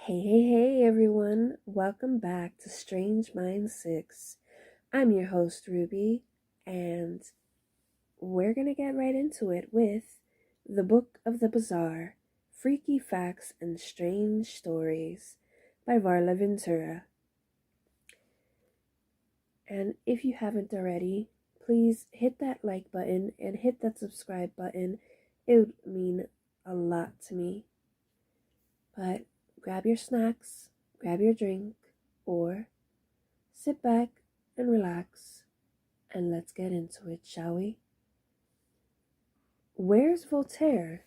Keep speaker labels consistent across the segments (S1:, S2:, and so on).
S1: Hey, everyone. Welcome back to Strange Minds 6. I'm your host, Ruby, and we're going to get right into it with The Book of the Bizarre Freaky Facts and Strange Stories by Varla Ventura. And if you haven't already, please hit that like button and hit that subscribe button. It would mean a lot to me. But grab your snacks, grab your drink, or sit back and relax, and let's get into it, shall we? Where's Voltaire?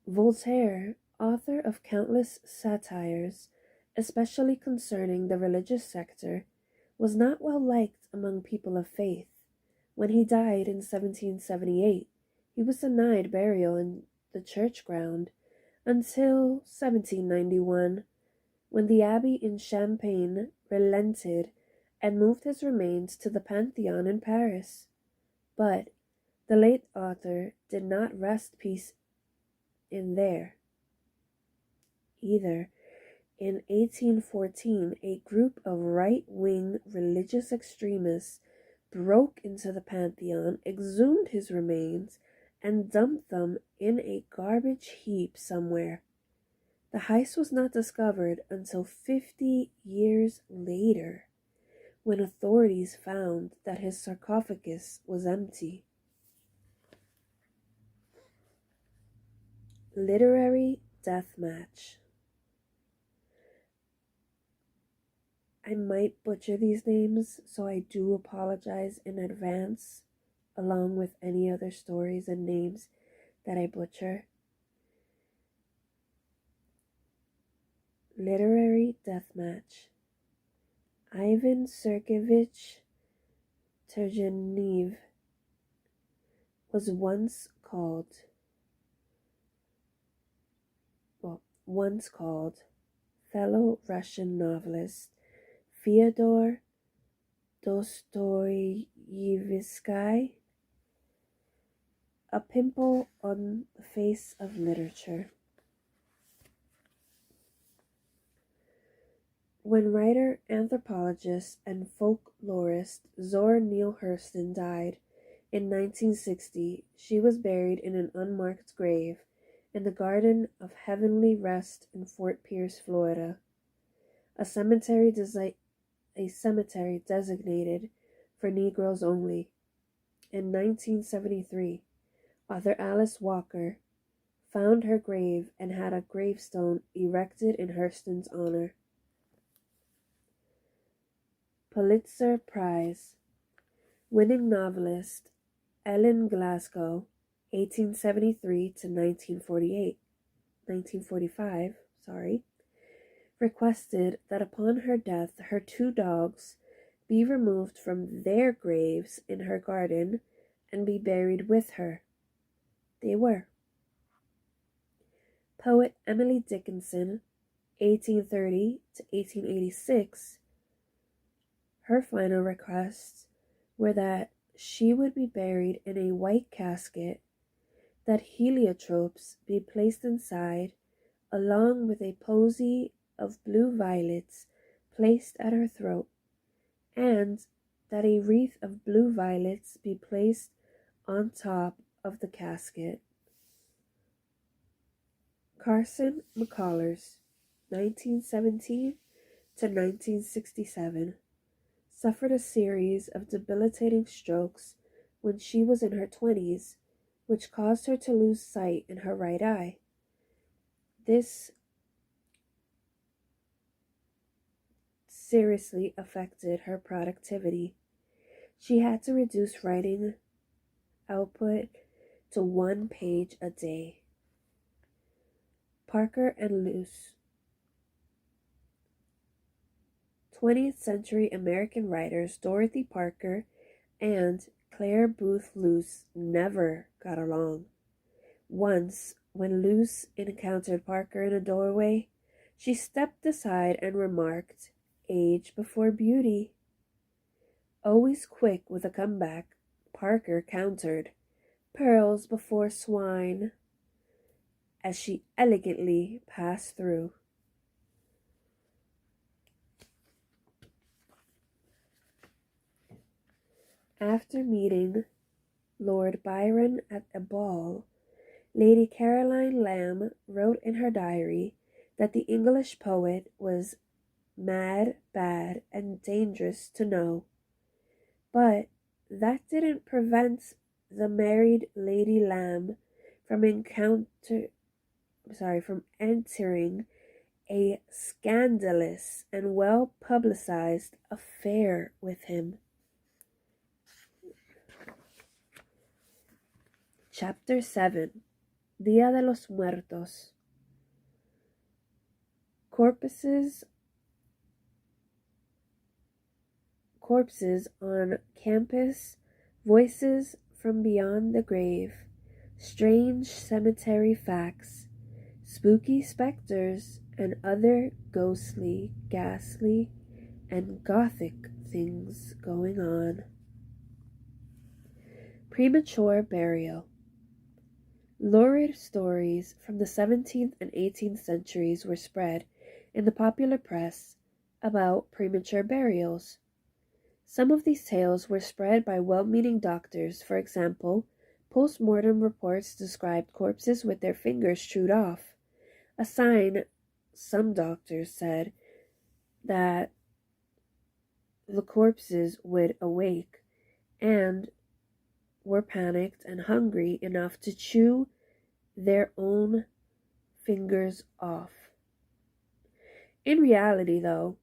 S1: Voltaire, author of countless satires, especially concerning the religious sector, was not well liked among people of faith. When he died in 1778, he was denied burial in the church ground until 1791, when the abbey in Champagne relented and moved his remains to the Pantheon in Paris. But the late author did not rest peace in there either. In 1814, a group of right-wing religious extremists broke into the Pantheon, exhumed his remains, and dumped them in a garbage heap somewhere. The heist was not discovered until 50 years later, when authorities found that his sarcophagus was empty. Literary death match. I might butcher these names, so I do apologize in advance, along with any other stories and names that I butcher. Literary death match. Ivan Sergeyevich Turgenev was once called fellow Russian novelist Fyodor Dostoevsky a pimple on the face of literature. When writer, anthropologist, and folklorist Zora Neale Hurston died in 1960, she was buried in an unmarked grave in the Garden of Heavenly Rest in Fort Pierce, Florida, a cemetery designated for Negroes only. In 1973, author Alice Walker found her grave and had a gravestone erected in Hurston's honor. Pulitzer Prize winning novelist Ellen Glasgow, 1873 to 1945, requested that upon her death her two dogs be removed from their graves in her garden and be buried with her. They were. Poet Emily Dickinson, 1830 to 1886, her final requests were that she would be buried in a white casket, that heliotropes be placed inside, along with a posy of blue violets placed at her throat, and that a wreath of blue violets be placed on top of the casket. Carson McCullers, 1917 to 1967, suffered a series of debilitating strokes when she was in her 20s, which caused her to lose sight in her right eye. This seriously affected her productivity. She had to reduce writing output to 1 page a day. Parker and Luce. 20th century American writers Dorothy Parker and Clare Boothe Luce never got along. Once, when Luce encountered Parker in a doorway, she stepped aside and remarked, "Age before beauty." Always quick with a comeback, Parker countered, "Pearls before swine." as she elegantly passed through. After meeting Lord Byron at a ball, Lady Caroline Lamb wrote in her diary that the English poet was mad, bad, and dangerous to know. But that didn't prevent the married Lady Lamb from entering a scandalous and well publicized affair with him. Chapter 7. Día de los Muertos. Corpses on campus, voices from beyond the grave, strange cemetery facts, spooky specters, and other ghostly, ghastly, and gothic things going on. Premature burial. Lurid stories from the 17th and 18th centuries were spread in the popular press about premature burials. Some of these tales were spread by well-meaning doctors. For example, post-mortem reports described corpses with their fingers chewed off, a sign, some doctors said, that the corpses would awake and were panicked and hungry enough to chew their own fingers off. In reality, though,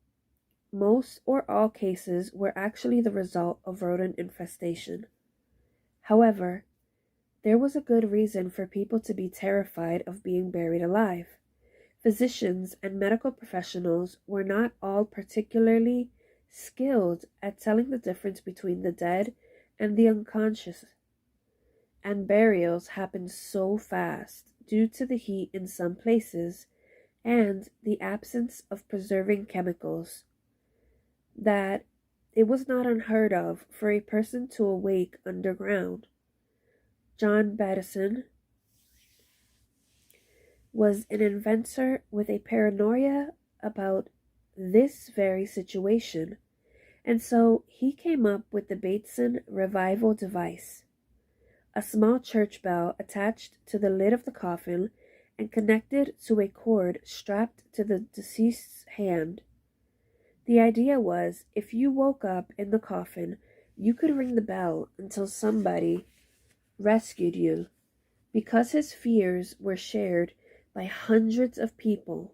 S1: most or all cases were actually the result of rodent infestation. However, there was a good reason for people to be terrified of being buried alive. Physicians and medical professionals were not all particularly skilled at telling the difference between the dead and the unconscious, and burials happened so fast due to the heat in some places and the absence of preserving chemicals that it was not unheard of for a person to awake underground. John Bateson was an inventor with a paranoia about this very situation, and so he came up with the Bateson revival device, a small church bell attached to the lid of the coffin and connected to a cord strapped to the deceased's hand. The idea was, if you woke up in the coffin, you could ring the bell until somebody rescued you. Because his fears were shared by hundreds of people,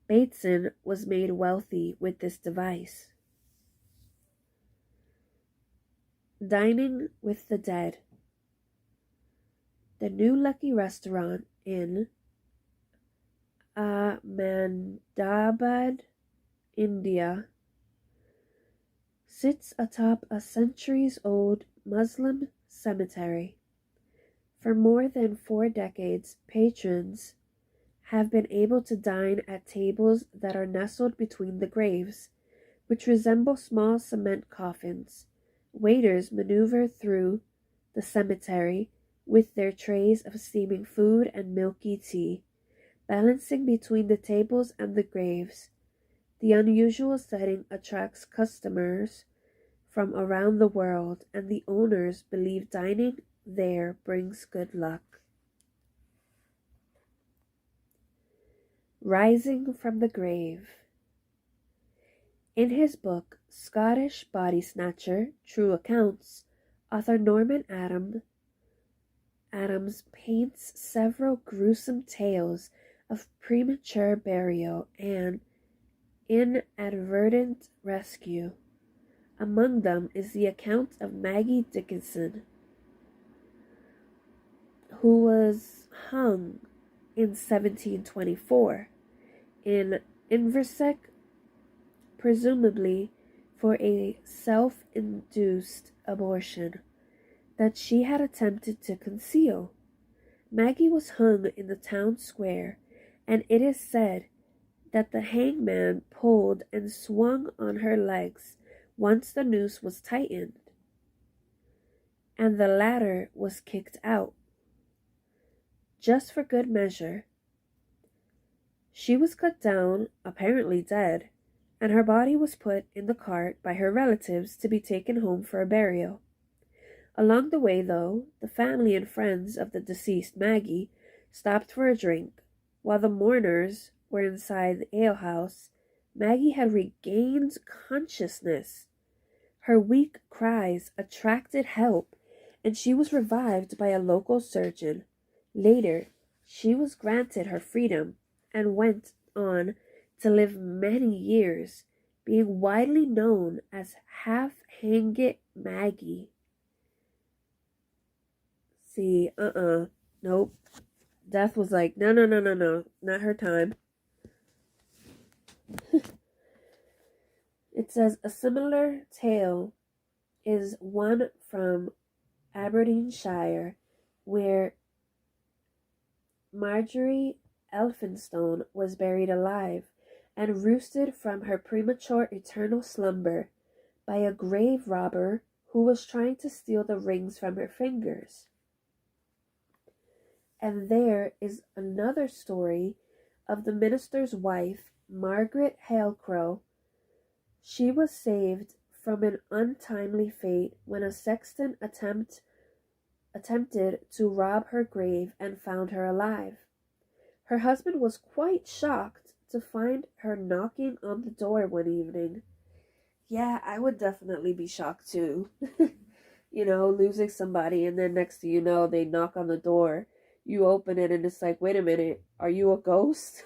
S1: Bateson was made wealthy with this device. Dining with the dead. The New Lucky restaurant in Ahmedabad, India, sits atop a centuries-old Muslim cemetery. For more than 4 decades, patrons have been able to dine at tables that are nestled between the graves, which resemble small cement coffins. Waiters maneuver through the cemetery with their trays of steaming food and milky tea, balancing between the tables and the graves. The unusual setting attracts customers from around the world, and the owners believe dining there brings good luck. Rising from the Grave. In his book, Scottish Body Snatcher, True Accounts, author Norman Adams paints several gruesome tales of premature burial and inadvertent rescue. Among them is the account of Maggie Dickinson, who was hung in 1724 in Inversec, presumably for a self-induced abortion that she had attempted to conceal. Maggie was hung in the town square, and it is said that the hangman pulled and swung on her legs once the noose was tightened, and the ladder was kicked out. just for good measure. She was cut down, apparently dead, and her body was put in the cart by her relatives to be taken home for a burial. Along the way, though, the family and friends of the deceased Maggie stopped for a drink. While the mourners were inside the alehouse, Maggie had regained consciousness. Her weak cries attracted help, and she was revived by a local surgeon. Later, she was granted her freedom and went on to live many years, being widely known as Half-Hangit Maggie. See, nope. Death was like, no, not her time. It says a similar tale is one from Aberdeenshire, where Marjorie Elphinstone was buried alive and roosted from her premature eternal slumber by a grave robber who was trying to steal the rings from her fingers. And there is another story of the minister's wife, Margaret Halcrow. She was saved from an untimely fate when a sexton attempted to rob her grave and found her alive. Her husband was quite shocked to find her knocking on the door one evening. Yeah, I would definitely be shocked too. Losing somebody, and then next thing you know, they knock on the door. You open it and it's like, wait a minute, are you a ghost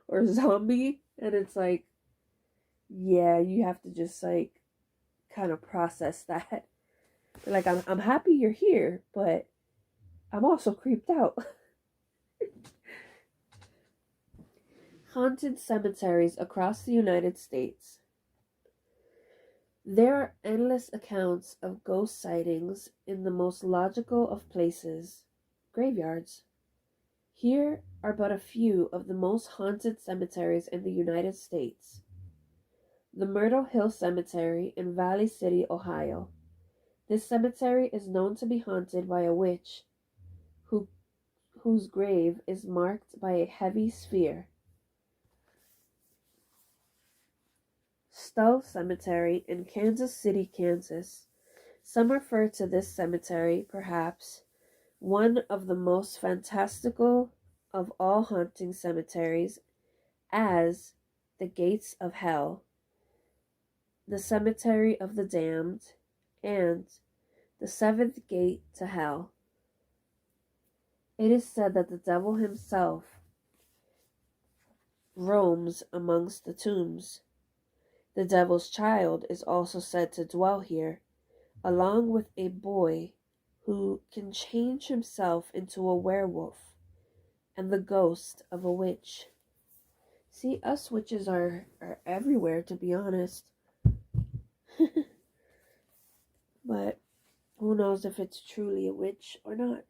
S1: or a zombie? And it's like, yeah, you have to just like kind of process that. Like, I'm happy you're here, but I'm also creeped out. Haunted cemeteries across the United States. There are endless accounts of ghost sightings in the most logical of places, graveyards. Here are but a few of the most haunted cemeteries in the United States. The Myrtle Hill Cemetery in Valley City, Ohio. This cemetery is known to be haunted by a witch whose grave is marked by a heavy sphere. Stull Cemetery in Kansas City, Kansas. Some refer to this cemetery, perhaps, one of the most fantastical of all haunting cemeteries, as the Gates of Hell, the Cemetery of the Damned, and the Seventh Gate to Hell. It is said that the devil himself roams amongst the tombs. The devil's child is also said to dwell here, along with a boy who can change himself into a werewolf and the ghost of a witch. See, us witches are everywhere, to be honest. But who knows if it's truly a witch or not.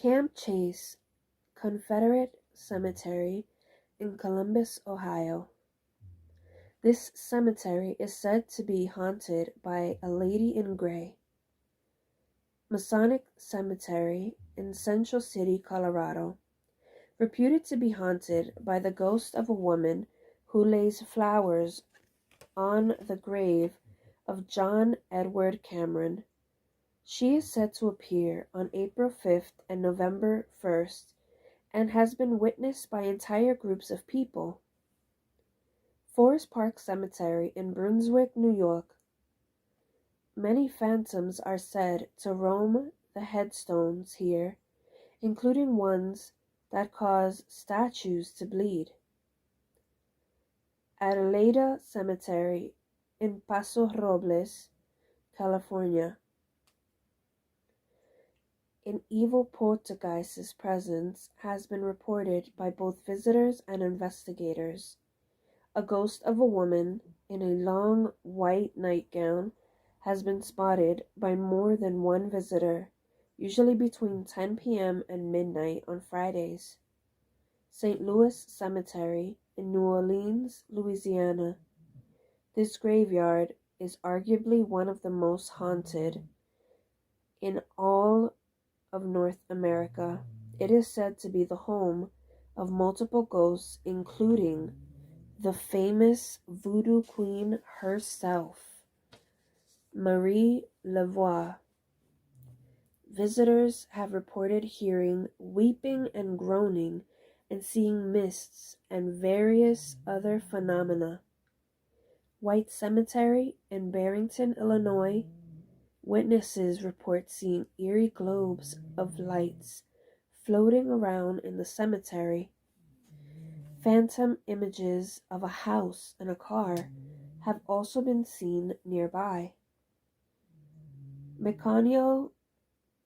S1: Camp Chase Confederate Cemetery in Columbus, Ohio. This cemetery is said to be haunted by a lady in gray. Masonic Cemetery in Central City, Colorado. Reputed to be haunted by the ghost of a woman who lays flowers on the grave of John Edward Cameron. She is said to appear on April 5th and November 1st and has been witnessed by entire groups of people. Forest Park Cemetery in Brunswick, New York. Many phantoms are said to roam the headstones here, including ones that cause statues to bleed. Adelaida Cemetery in Paso Robles, California. An evil poltergeist's presence has been reported by both visitors and investigators. A ghost of a woman in a long white nightgown has been spotted by more than one visitor, usually between 10 p.m. and midnight on Fridays. St. Louis Cemetery in New Orleans, Louisiana. This graveyard is arguably one of the most haunted In all of North America, it is said to be the home of multiple ghosts, including the famous voodoo queen herself, Marie Laveau. Visitors have reported hearing weeping and groaning and seeing mists and various other phenomena. White Cemetery in Barrington, Illinois, witnesses report seeing eerie globes of lights floating around in the cemetery. Phantom images of a house and a car have also been seen nearby. McConaughey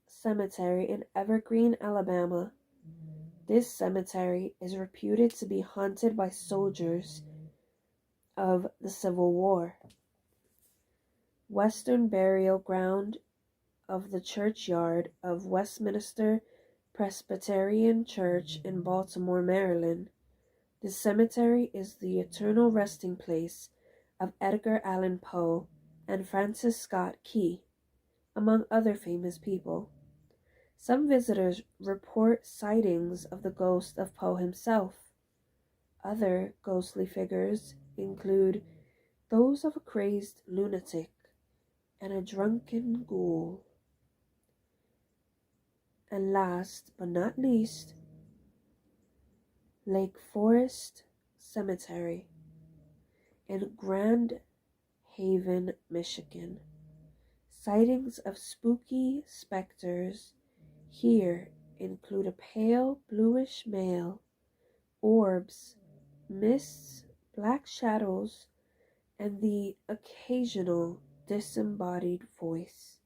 S1: Cemetery in Evergreen, Alabama. This cemetery is reputed to be haunted by soldiers of the Civil War. Western burial ground of the churchyard of Westminster Presbyterian Church in Baltimore, Maryland. This cemetery is the eternal resting place of Edgar Allan Poe and Francis Scott Key, among other famous people. Some visitors report sightings of the ghost of Poe himself. Other ghostly figures include those of a crazed lunatic and a drunken ghoul. And last but not least, Lake Forest Cemetery in Grand Haven, Michigan. Sightings of spooky specters here include a pale bluish male, orbs, mists, black shadows, and the occasional disembodied voice.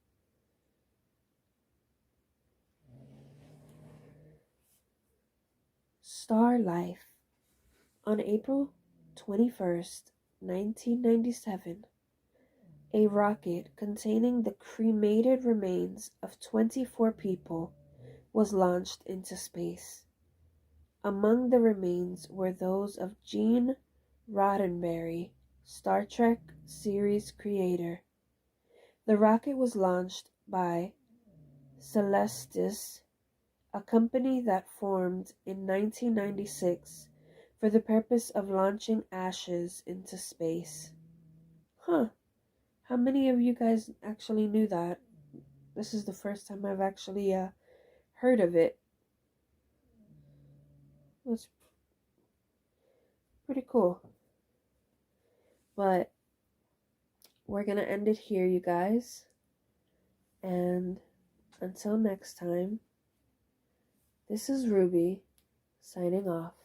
S1: Star Life. On April 21st, 1997, a rocket containing the cremated remains of 24 people was launched into space. Among the remains were those of Gene Roddenberry, Star Trek series creator. The rocket was launched by Celestis, a company that formed in 1996 for the purpose of launching ashes into space. Huh. How many of you guys actually knew that? This is the first time I've actually heard of it. That's pretty cool. But we're going to end it here, you guys. And until next time, this is Ruby signing off.